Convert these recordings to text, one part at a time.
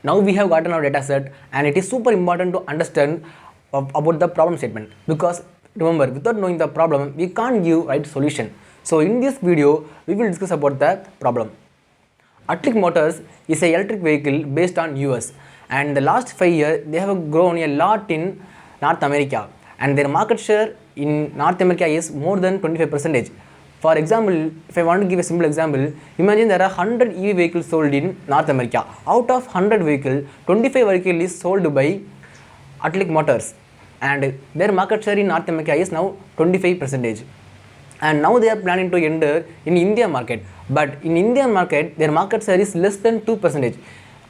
Now we have gotten our data set, and it is super important to understand about the problem statement, because remember, without knowing the problem we can't give right solution. So in this video we will discuss about the problem. AtliQ Motors is an electric vehicle based on US, and in the last 5 years they have grown a lot in North America, and their market share in North America is more than 25%. For example, if I want to give a simple example, imagine there are 100 EV vehicles sold in North America. Out of 100 vehicles, 25 vehicles is sold by AtliQ Motors, and their market share in North America is now 25%. And now they are planning to enter in India market, but in Indian market their market share is less than 2%.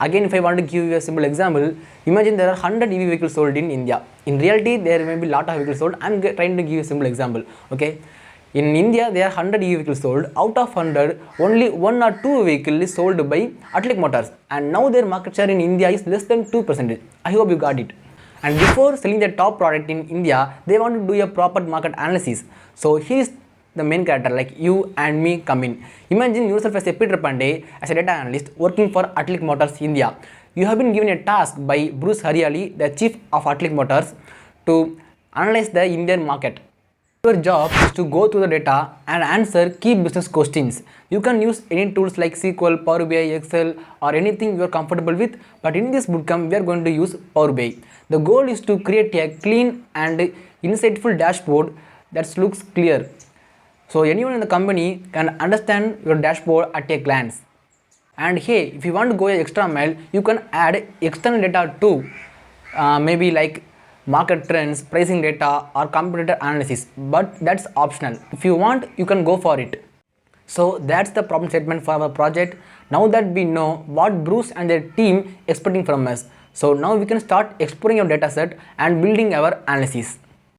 Again, if I want to give you a simple example, imagine there are 100 EV vehicles sold in India. In reality there may be lot of vehicles sold. I am trying to give you a simple example. Okay, in India there are 100 EV vehicles sold. Out of 100, only 1 or 2 vehicles is sold by AtliQ Motors, and now their market share in India is less than 2%. I hope you got it. And before selling their top product in India, they want to do a proper market analysis. So here is the main character, like you and me, come in. Imagine yourself as a Peter Pandey, as a data analyst working for AtliQ Motors India. You have been given a task by Bruce Hariali, the chief of AtliQ Motors, to analyze the Indian market. Your job is to go through the data and answer key business questions. You can use any tools like SQL, Power BI, Excel, or anything you are comfortable with, but in this bootcamp we are going to use Power BI. The goal is to create a clean and insightful dashboard that looks clear, so anyone in the company can understand your dashboard at a glance. And hey, if you want to go an extra mile, you can add external data too, maybe like market trends, pricing data, or competitor analysis, but that's optional. If you want, you can go for it. So that's the problem statement for our project. Now that we know what Bruce and their team expecting from us, so now we can start exploring our data set and building our analysis.